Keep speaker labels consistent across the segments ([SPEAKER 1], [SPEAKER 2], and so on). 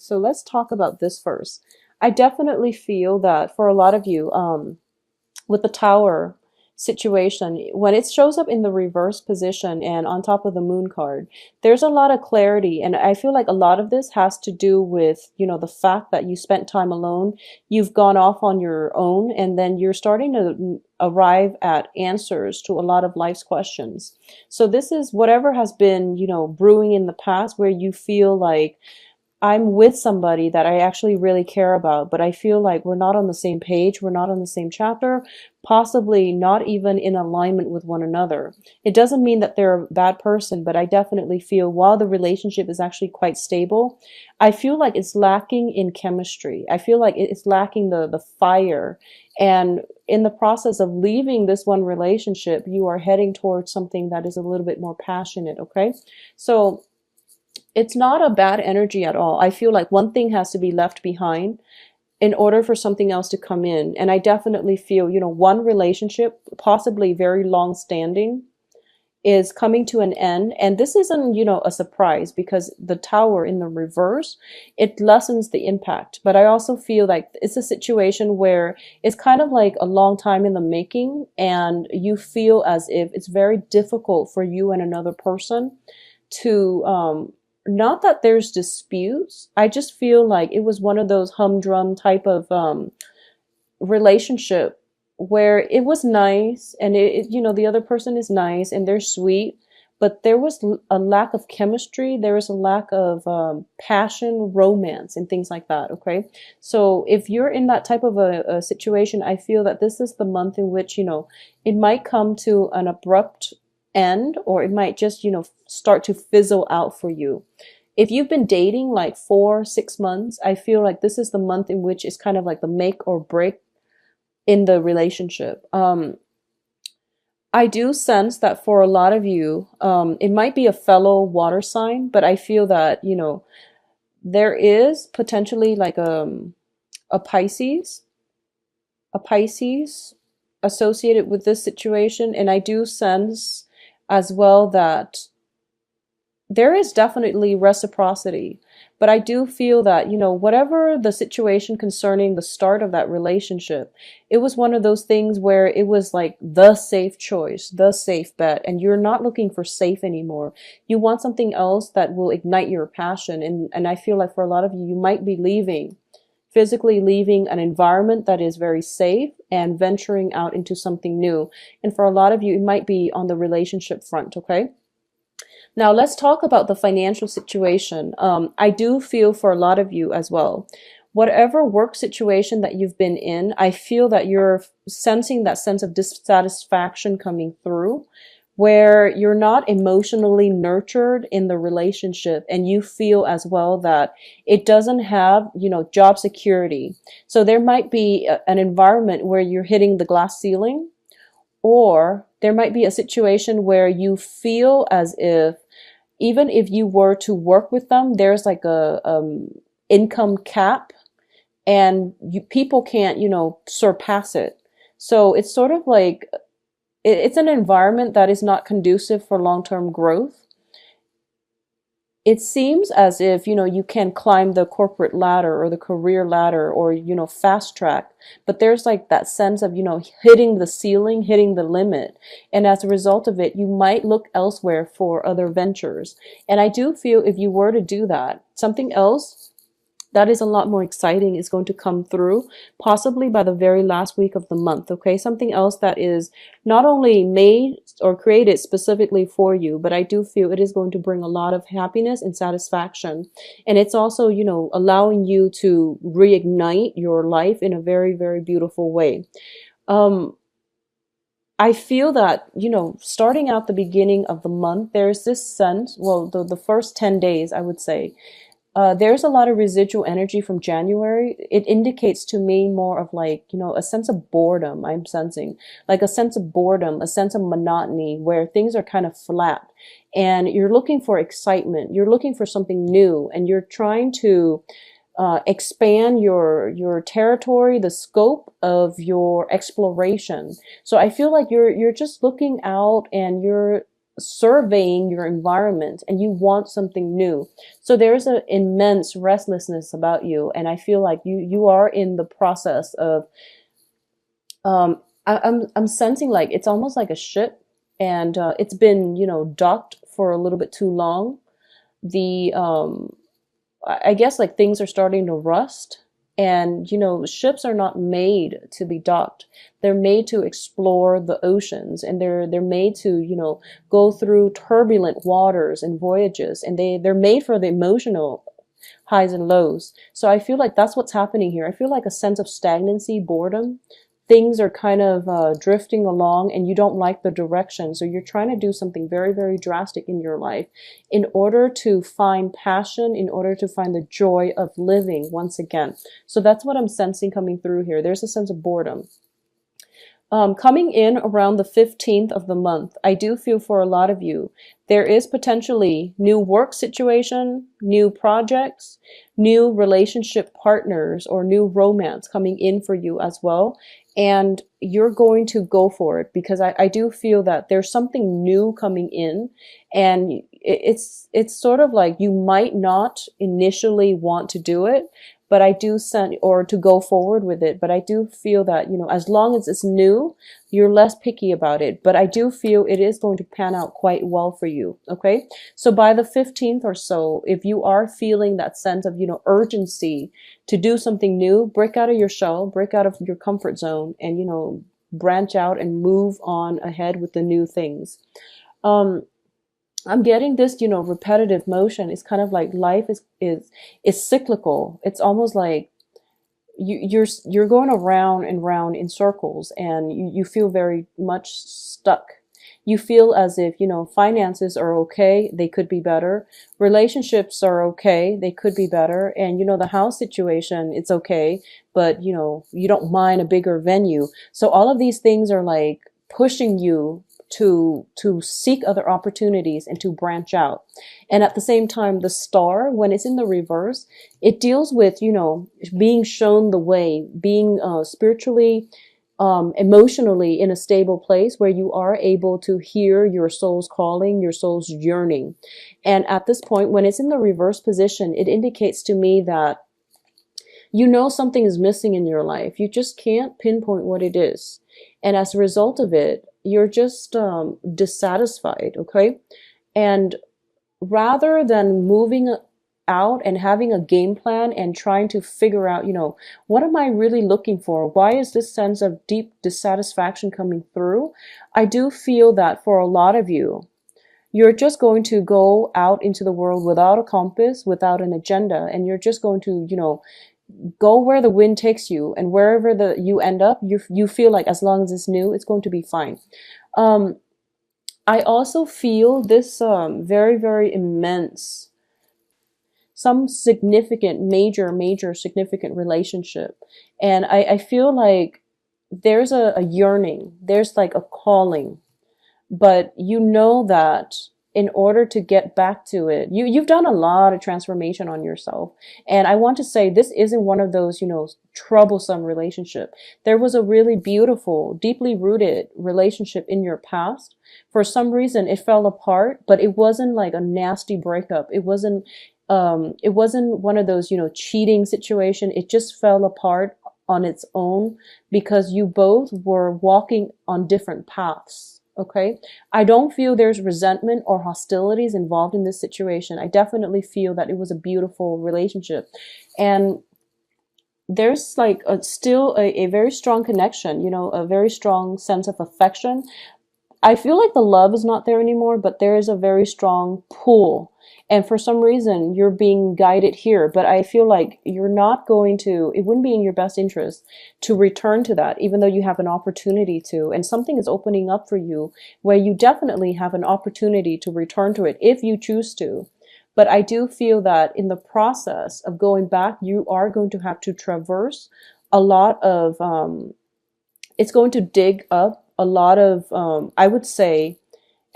[SPEAKER 1] So let's talk about this first. I definitely feel that for a lot of you, with the tower situation, when it shows up in the reverse position and on top of the moon card, there's a lot of clarity. And I feel like a lot of this has to do with, the fact that you spent time alone, you've gone off on your own, and then you're starting to arrive at answers to a lot of life's questions. So this is whatever has been, brewing in the past where you feel like I'm with somebody that I actually really care about, but I feel like we're not on the same page, we're not on the same chapter, possibly not even in alignment with one another. It doesn't mean that they're a bad person, but I definitely feel while the relationship is actually quite stable, I feel like it's lacking in chemistry. I feel like it's lacking the fire. And in the process of leaving this one relationship, you are heading towards something that is a little bit more passionate, okay? So it's not a bad energy at all. I feel like one thing has to be left behind in order for something else to come in. And I definitely feel, one relationship, possibly very long standing, is coming to an end. And this isn't, a surprise because the tower in the reverse, it lessens the impact. But I also feel like it's a situation where it's kind of like a long time in the making, and you feel as if it's very difficult for you and another person to, not that there's disputes. I just feel like it was one of those humdrum type of relationship where it was nice, and the other person is nice and they're sweet, but there was a lack of chemistry. There was a lack of passion, romance, and things like that. Okay. So if you're in that type of a situation, I feel that this is the month in which, it might come to an abrupt end, or it might just, start to fizzle out for you. If you've been dating like 4, 6 months, I feel like this is the month in which it's kind of like the make or break in the relationship. I do sense that for a lot of you, it might be a fellow water sign, but I feel that, there is potentially like a Pisces, a Pisces associated with this situation. And I do sense as well that there is definitely reciprocity, but I do feel that, whatever the situation concerning the start of that relationship, it was one of those things where it was like the safe choice, the safe bet, and you're not looking for safe anymore. You want something else that will ignite your passion. And I feel like for a lot of you, you might be physically leaving an environment that is very safe and venturing out into something new. And for a lot of you, it might be on the relationship front, okay? Now let's talk about the financial situation. I do feel for a lot of you as well, whatever work situation that you've been in, I feel that you're sensing that sense of dissatisfaction coming through, where you're not emotionally nurtured in the relationship, and you feel as well that it doesn't have, job security. So there might be an environment where you're hitting the glass ceiling, or there might be a situation where you feel as if even if you were to work with them, there's like a income cap, and people can't, surpass it. So it's sort of like it's an environment that is not conducive for long-term growth. It seems as if, you can climb the corporate ladder or the career ladder, or, fast track, but there's like that sense of, hitting the ceiling, hitting the limit. And as a result of it, you might look elsewhere for other ventures. And I do feel if you were to do that, something else that is a lot more exciting is going to come through, possibly by the very last week of the month. Okay. Something else that is not only made or created specifically for you, but I do feel it is going to bring a lot of happiness and satisfaction. And it's also, allowing you to reignite your life in a very, very beautiful way. Um, I feel that, starting out the beginning of the month, there's this sense, well, the first 10 days, I would say, there's a lot of residual energy from January. It indicates to me more of like, a sense of boredom. I'm sensing like a sense of boredom, a sense of monotony where things are kind of flat, and you're looking for excitement. You're looking for something new, and you're trying to expand your territory, the scope of your exploration. So I feel like you're just looking out, and you're surveying your environment and you want something new. So there's an immense restlessness about you. And I feel like you are in the process of, I'm sensing like it's almost like a ship, and it's been, docked for a little bit too long. The I guess like things are starting to rust, and ships are not made to be docked. They're made to explore the oceans, and they're made to, go through turbulent waters and voyages, and they're made for the emotional highs and lows. So I feel like that's what's happening here. I feel like a sense of stagnancy, boredom. Things are kind of drifting along and you don't like the direction. So you're trying to do something very, very drastic in your life in order to find passion, in order to find the joy of living once again. So that's what I'm sensing coming through here. There's a sense of boredom. Coming in around the 15th of the month, I do feel for a lot of you, there is potentially new work situation, new projects, new relationship partners, or new romance coming in for you as well. And you're going to go for it because I do feel that there's something new coming in, and it's sort of like you might not initially want to do it, but I do send, or to go forward with it. But I do feel that, as long as it's new, you're less picky about it. But I do feel it is going to pan out quite well for you. Okay. So by the 15th or so, if you are feeling that sense of, urgency to do something new, break out of your shell, break out of your comfort zone, and, branch out and move on ahead with the new things. I'm getting this, repetitive motion. It's kind of like life is cyclical. It's almost like you're going around and round in circles, and you feel very much stuck. You feel as if, finances are okay, they could be better. Relationships are okay, they could be better. And, the house situation, it's okay, but, you don't mind a bigger venue. So all of these things are like pushing you to seek other opportunities and to branch out. And at the same time, the star, when it's in the reverse, it deals with, being shown the way, being spiritually, emotionally in a stable place where you are able to hear your soul's calling, your soul's yearning. And at this point, when it's in the reverse position, it indicates to me that something is missing in your life. You just can't pinpoint what it is. And as a result of it, you're just dissatisfied, okay? And rather than moving out and having a game plan and trying to figure out, what am I really looking for? Why is this sense of deep dissatisfaction coming through? I do feel that for a lot of you, you're just going to go out into the world without a compass, without an agenda, and you're just going to, go where the wind takes you, and wherever you end up, you feel like as long as it's new, it's going to be fine. I also feel this very, very immense, some significant, major significant relationship. And I feel like there's a yearning, there's like a calling, but that in order to get back to it, you've done a lot of transformation on yourself. And I want to say this isn't one of those, troublesome relationship. There was a really beautiful, deeply rooted relationship in your past. For some reason, it fell apart, but it wasn't like a nasty breakup. It wasn't one of those, cheating situation. It just fell apart on its own because you both were walking on different paths. Okay. I don't feel there's resentment or hostilities involved in this situation. I definitely feel that it was a beautiful relationship. And there's like still a very strong connection, a very strong sense of affection. I feel like the love is not there anymore, but there is a very strong pull. And for some reason, you're being guided here. But I feel like it wouldn't be in your best interest to return to that, even though you have an opportunity to. And something is opening up for you where you definitely have an opportunity to return to it if you choose to. But I do feel that in the process of going back, you are going to have to traverse a lot of, it's going to dig up a lot of, I would say,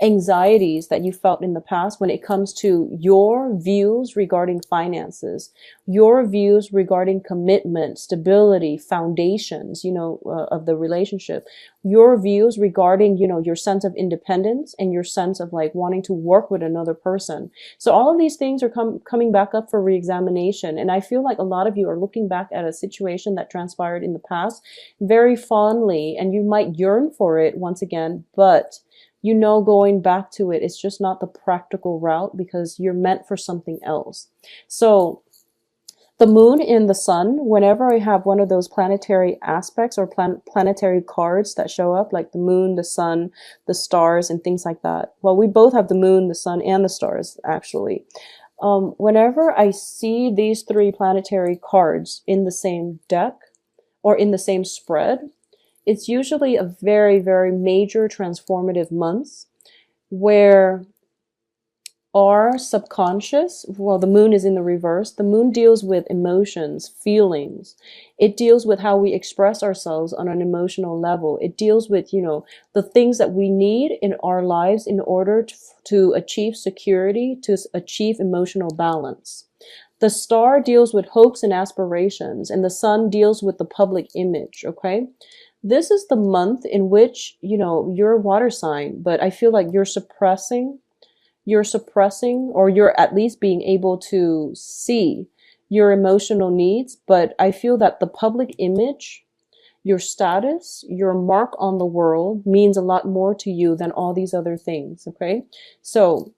[SPEAKER 1] anxieties that you felt in the past when it comes to your views regarding finances, your views regarding commitment, stability, foundations, of the relationship, your views regarding, your sense of independence and your sense of like wanting to work with another person. So all of these things are coming back up for reexamination. And I feel like a lot of you are looking back at a situation that transpired in the past very fondly, and you might yearn for it once again, but going back to it, it's just not the practical route because you're meant for something else. So the moon and the sun, whenever I have one of those planetary aspects or planetary cards that show up, like the moon, the sun, the stars, and things like that. Well, we both have the moon, the sun, and the stars, actually. Whenever I see these three planetary cards in the same deck or in the same spread, it's usually a very, very major transformative month where our subconscious, well, the moon is in the reverse. The moon deals with emotions, feelings. It deals with how we express ourselves on an emotional level. It deals with, the things that we need in our lives in order to achieve security, to achieve emotional balance. The star deals with hopes and aspirations, and the sun deals with the public image, okay? This is the month in which, you're a water sign, but I feel like you're suppressing, or you're at least being able to see your emotional needs. But I feel that the public image, your status, your mark on the world means a lot more to you than all these other things, okay? So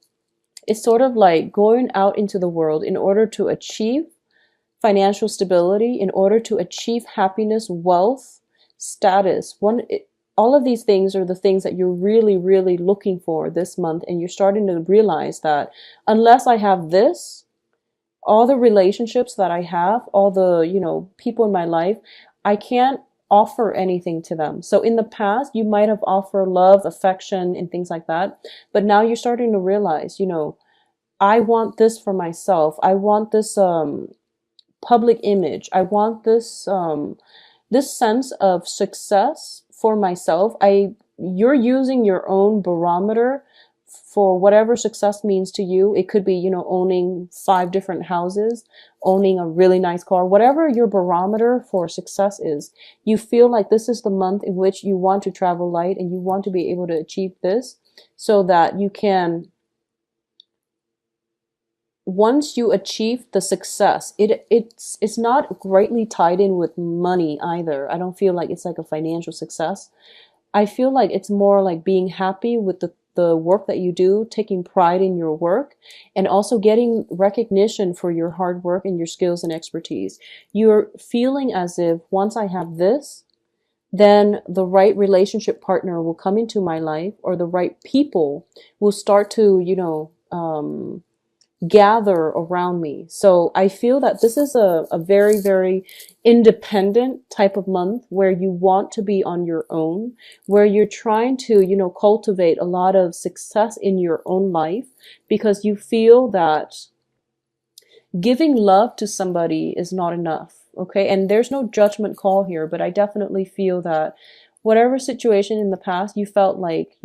[SPEAKER 1] it's sort of like going out into the world in order to achieve financial stability, in order to achieve happiness, wealth, status. All of these things are the things that you're really, really looking for this month. And you're starting to realize that unless I have this, all the relationships that I have, all the, people in my life, I can't offer anything to them. So in the past, you might have offered love, affection, and things like that. But now you're starting to realize, I want this for myself. I want this public image. I want this sense of success for myself. You're using your own barometer for whatever success means to you. It could be, owning 5 different houses, owning a really nice car, whatever your barometer for success is. You feel like this is the month in which you want to travel light and you want to be able to achieve this so that you can, once you achieve the success, it's not greatly tied in with money either. I don't feel like it's like a financial success. I feel like it's more like being happy with the work that you do, taking pride in your work, and also getting recognition for your hard work and your skills and expertise. You're feeling as if once I have this, then the right relationship partner will come into my life, or the right people will start to, gather around me. So I feel that this is a very, very independent type of month where you want to be on your own, where you're trying to, cultivate a lot of success in your own life because you feel that giving love to somebody is not enough. Okay. And there's no judgment call here, but I definitely feel that whatever situation in the past, you felt like,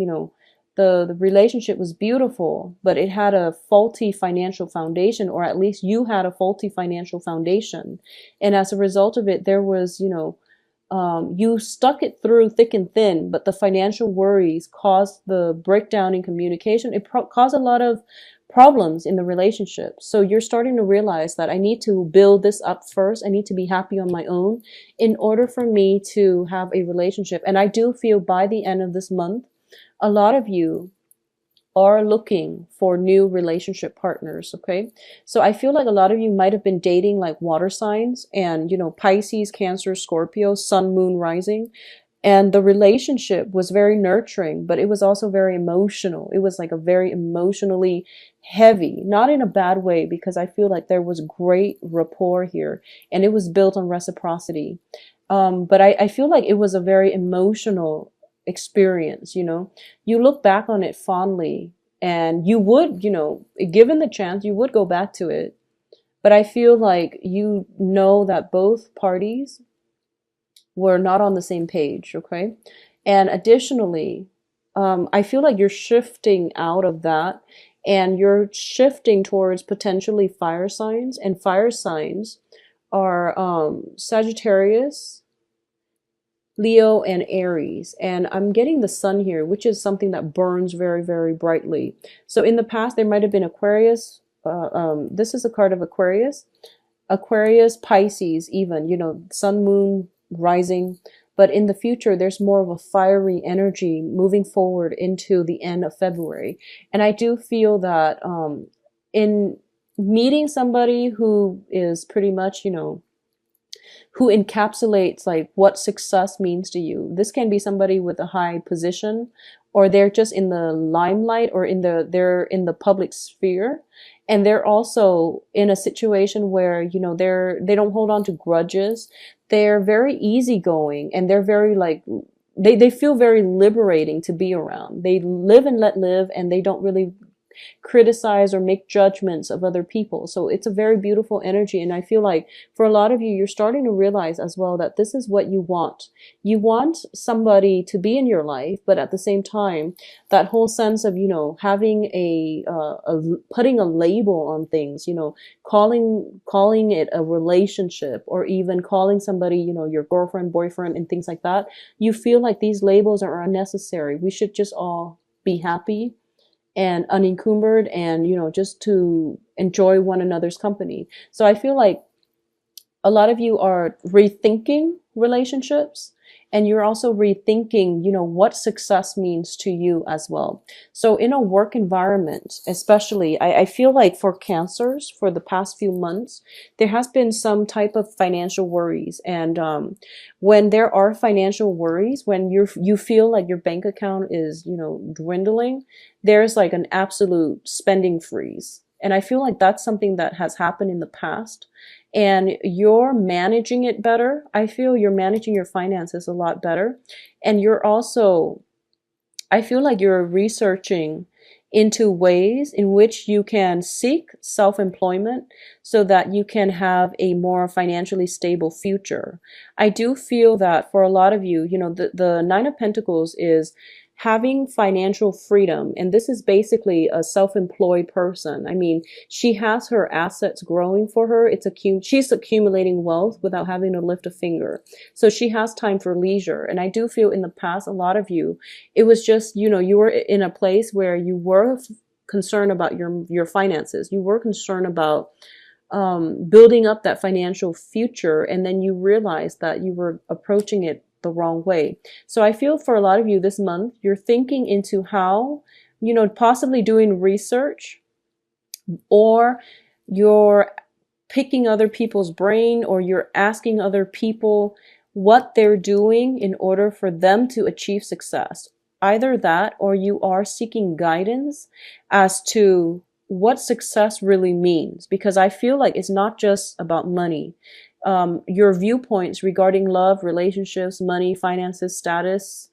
[SPEAKER 1] the relationship was beautiful, but it had a faulty financial foundation, or at least you had a faulty financial foundation. And as a result of it, there was, you stuck it through thick and thin, but the financial worries caused the breakdown in communication. It caused a lot of problems in the relationship. So you're starting to realize that I need to build this up first. I need to be happy on my own in order for me to have a relationship. And I do feel by the end of this month, a lot of you are looking for new relationship partners, okay? So I feel like a lot of you might have been dating like water signs and, Pisces, Cancer, Scorpio, Sun, Moon, Rising. And the relationship was very nurturing, but it was also very emotional. It was like a very emotionally heavy, not in a bad way, because I feel like there was great rapport here and it was built on reciprocity. But I feel like it was a very emotional experience. You look back on it fondly and you would, given the chance, you would go back to it. But I feel like that both parties were not on the same page, okay? And additionally, I feel like you're shifting out of that and you're shifting towards potentially fire signs, and fire signs are Sagittarius, Leo, and Aries. And I'm getting the sun here, which is something that burns very, very brightly. So in the past, there might have been Aquarius. This is a card of Aquarius. Aquarius, Pisces, even, sun, moon, rising. But in the future, there's more of a fiery energy moving forward into the end of February. And I do feel that in meeting somebody who is pretty much, who encapsulates like what success means to you. This can be somebody with a high position, or they're just in the limelight, or they're in the public sphere, and they're also in a situation where they don't hold on to grudges. They're very easygoing, and they're very like they feel very liberating to be around. They live and let live, and they don't really criticize or make judgments of other people. So it's a very beautiful energy. And I feel like for a lot of you, you're starting to realize as well that this is what you want. You want somebody to be in your life, but at the same time, that whole sense of, having putting a label on things, calling it a relationship, or even calling somebody, your girlfriend, boyfriend, and things like that. You feel like these labels are unnecessary. We should just all be happy and unencumbered, and just to enjoy one another's company. So I feel like a lot of you are rethinking relationships, and you're also rethinking what success means to you as well. So in a work environment especially, I feel like for Cancers, for the past few months, there has been some type of financial worries. And when there are financial worries, when you feel like your bank account is dwindling, there's like an absolute spending freeze. And I feel like that's something that has happened in the past, and you're managing it better. I feel you're managing your finances a lot better. And you're also, I feel like you're researching into ways in which you can seek self-employment so that you can have a more financially stable future. I do feel that for a lot of you, the Nine of Pentacles is having financial freedom. And this is basically a self-employed person. I mean, she has her assets growing for her. She's accumulating wealth without having to lift a finger. So she has time for leisure. And I do feel in the past, a lot of you, it was just, you were in a place where you were concerned about your finances. You were concerned about building up that financial future. And then you realized that you were approaching it the wrong way. So I feel for a lot of you this month, you're thinking into how, possibly doing research, or you're picking other people's brain, or you're asking other people what they're doing in order for them to achieve success. Either that, or you are seeking guidance as to what success really means, because I feel like it's not just about money. Your viewpoints regarding love, relationships, money, finances, status,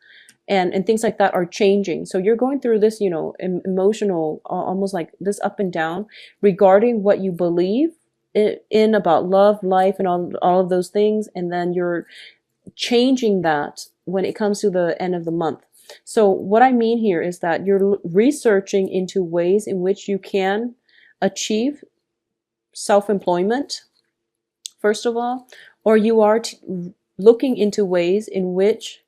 [SPEAKER 1] and things like that are changing. So you're going through this, emotional, almost like this up and down regarding what you believe in about love, life, and all of those things. And then you're changing that when it comes to the end of the month. So what I mean here is that you're researching into ways in which you can achieve self-employment, first of all, or you are looking into ways in which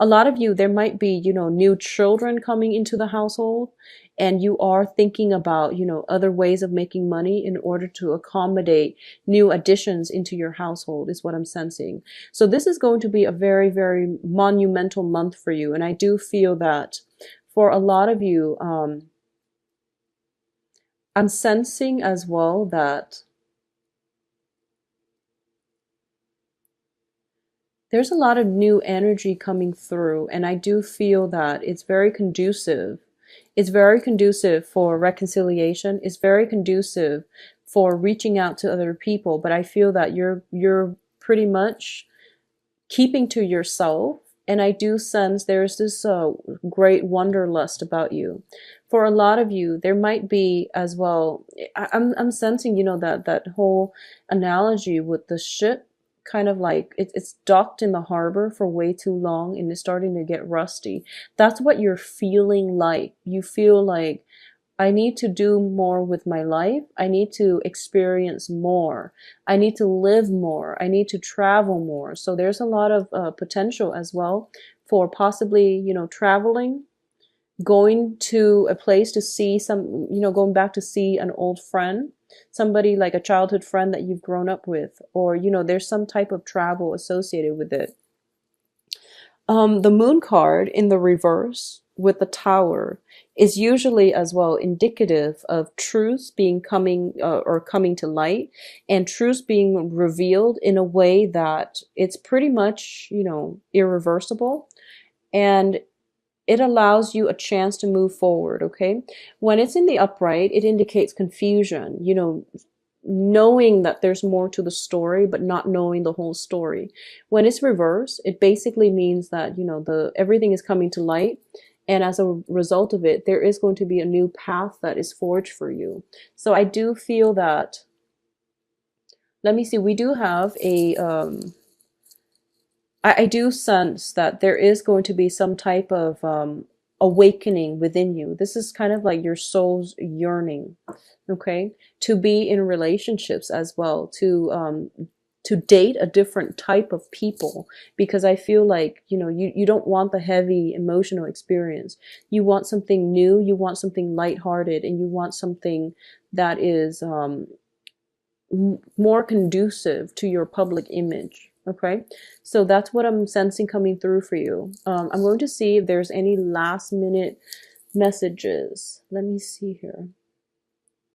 [SPEAKER 1] a lot of you, there might be, new children coming into the household, and you are thinking about, other ways of making money in order to accommodate new additions into your household, is what I'm sensing. So this is going to be a very, very monumental month for you. And I do feel that for a lot of you, I'm sensing as well that there's a lot of new energy coming through, and I do feel that it's very conducive. It's very conducive for reconciliation. It's very conducive for reaching out to other people. But I feel that you're pretty much keeping to yourself, and I do sense there's this great wanderlust about you. For a lot of you, there might be as well. I'm sensing, that whole analogy with the ship. kind of like it's docked in the harbor for way too long and it's starting to get rusty. That's what you're feeling like. You feel like, I need to do more with my life. I need to experience more. I need to live more. I need to travel more. So there's a lot of potential as well for possibly, traveling, going to a place to see some, going back to see an old friend, somebody like a childhood friend that you've grown up with, or, there's some type of travel associated with it. The moon card in the reverse with the tower is usually as well indicative of truths being coming or coming to light, and truths being revealed in a way that it's pretty much, irreversible, and it allows you a chance to move forward. Okay. When it's in the upright, it indicates confusion, knowing that there's more to the story, but not knowing the whole story. When it's reversed, it basically means that, everything is coming to light. And as a result of it, there is going to be a new path that is forged for you. So I do feel that, let me see, we do have I do sense that there is going to be some type of awakening within you. This is kind of like your soul's yearning, okay, to be in relationships as well, to date a different type of people, because I feel like, you don't want the heavy emotional experience. You want something new, you want something lighthearted, and you want something that is more conducive to your public image. Okay, so that's what I'm sensing coming through for you. I'm going to see if there's any last minute messages. Let me see here.